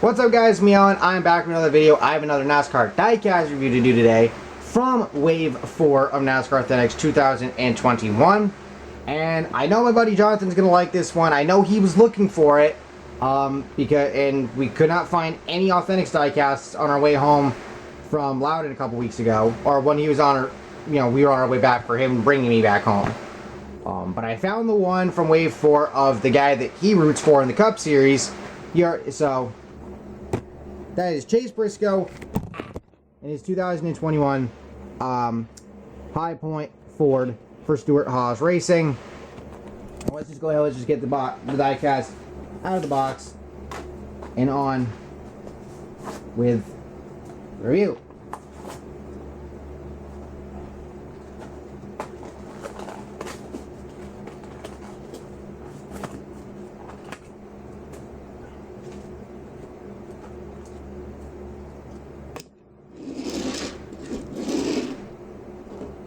What's up guys, me Alan. I'm back with another video. I have another NASCAR Diecast review to do today from Wave 4 of NASCAR Authentics 2021. And I know my buddy Jonathan's going to like this one. I know he was looking for it because we could not find any Authentics Diecasts on our way home from Loudon a couple weeks ago. Or when he was on, we were on our way back for him bringing me back home. But I found the one from Wave 4 of the guy that he roots for in the Cup Series. So that is Chase Briscoe in his 2021 HighPoint Ford for Stewart Haas Racing. Let's just go ahead. Let's just get the diecast out of the box and on with the review.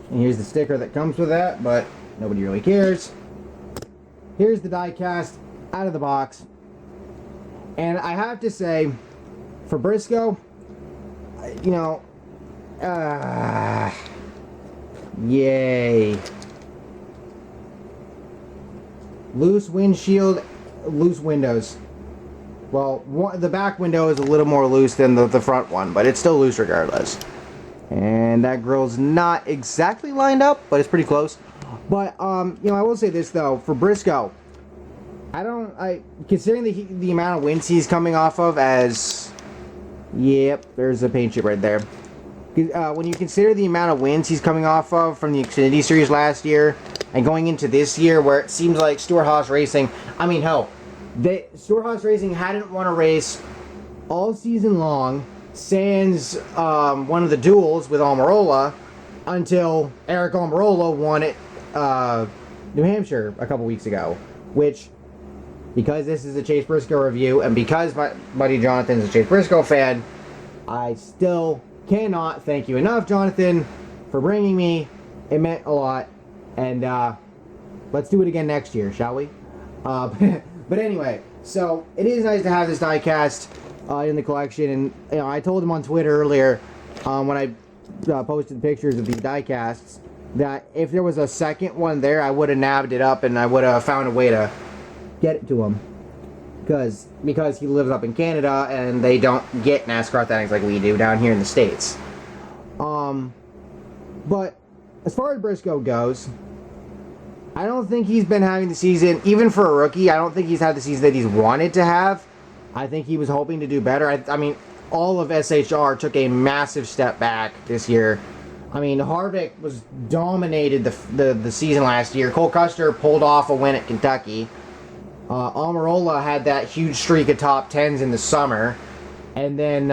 And here's the sticker that comes with that, but nobody really cares. Here's the diecast out of the box. And I have to say, for Briscoe, yay. Loose windshield, loose windows. Well, the back window is a little more loose than the front one, but it's still loose regardless. And that grill's not exactly lined up, but it's pretty close. But I will say this though, for Briscoe, considering the amount of wins he's coming off of, yep, there's a paint chip right there. When you consider the amount of wins he's coming off of from the Xfinity Series last year, and going into this year where it seems like Stewart Haas Racing, Stewart Haas Racing hadn't won a race all season long, sans one of the duels with Almirola, until Eric Almirola won at New Hampshire a couple weeks ago. Which, because this is a Chase Briscoe review, and because my buddy Jonathan's a Chase Briscoe fan, I still cannot thank you enough, Jonathan, for bringing me. It meant a lot, and let's do it again next year, shall we? But anyway, so it is nice to have this diecast in the collection, and I told him on Twitter earlier when I posted pictures of these diecasts that if there was a second one there, I would have nabbed it up and I would have found a way to get it to him, because he lives up in Canada and they don't get NASCAR Authentics like we do down here in the States. But as far as Briscoe goes, I don't think he's been having the season, even for a rookie, I don't think he's had the season that he's wanted to have. I think he was hoping to do better. I mean, all of SHR took a massive step back this year. I mean, Harvick was dominated the season last year. Cole Custer pulled off a win at Kentucky. Almirola had that huge streak of top 10s in the summer. And then,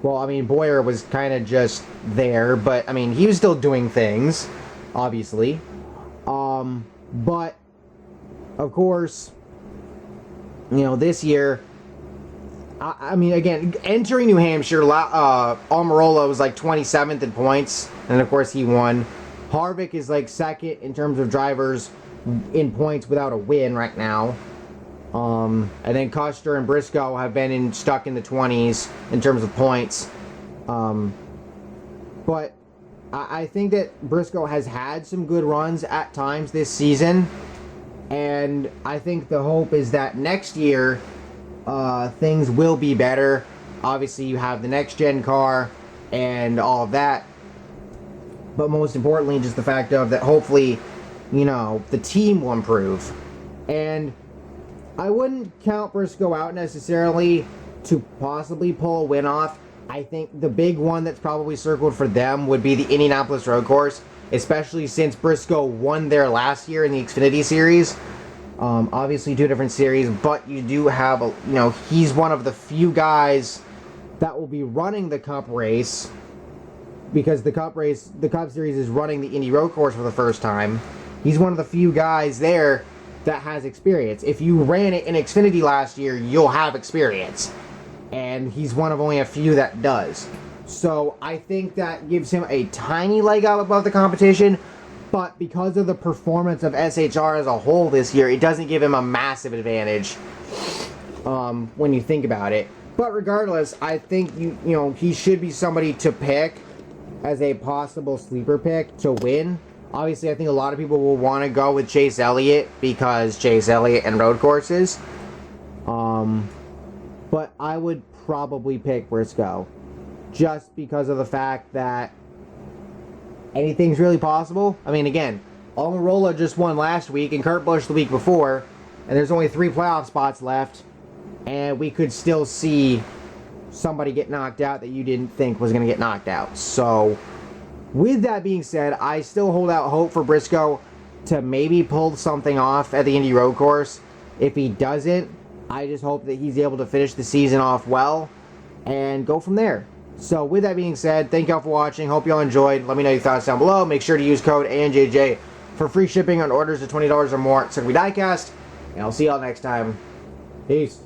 Boyer was kind of just there. But, he was still doing things, obviously. But, of course, this year, again, entering New Hampshire, Almirola was like 27th in points, and of course he won. Harvick is like second in terms of drivers in points without a win right now. And then Custer and Briscoe have been stuck in the 20s in terms of points. But I think that Briscoe has had some good runs at times this season. And I think the hope is that next year, things will be better. Obviously, you have the next-gen car and all of that. But most importantly, just the fact of that hopefully, the team will improve. And I wouldn't count Briscoe out necessarily to possibly pull a win off. I think the big one that's probably circled for them would be the Indianapolis Road Course, especially since Briscoe won there last year in the Xfinity Series. Obviously two different series, but you do have he's one of the few guys that will be running the Cup race, because the Cup Series is running the Indy Road Course for the first time. He's one of the few guys there that has experience. If you ran it in Xfinity last year, you'll have experience. And he's one of only a few that does. So I think that gives him a tiny leg up above the competition, but because of the performance of SHR as a whole this year, it doesn't give him a massive advantage. when you think about it. But regardless, I think he should be somebody to pick as a possible sleeper pick to win. Obviously, I think a lot of people will want to go with Chase Elliott because Chase Elliott and road courses. But I would probably pick Briscoe just because of the fact that anything's really possible. I mean, again, Almirola just won last week and Kurt Busch the week before, and there's only 3 playoff spots left, and we could still see somebody get knocked out that you didn't think was going to get knocked out. So, with that being said, I still hold out hope for Briscoe to maybe pull something off at the Indy Road Course. If he doesn't, I just hope that he's able to finish the season off well and go from there. So with that being said, thank y'all for watching. Hope y'all enjoyed. Let me know your thoughts down below. Make sure to use code ANJJ for free shipping on orders of $20 or more at Diecast. And I'll see y'all next time. Peace.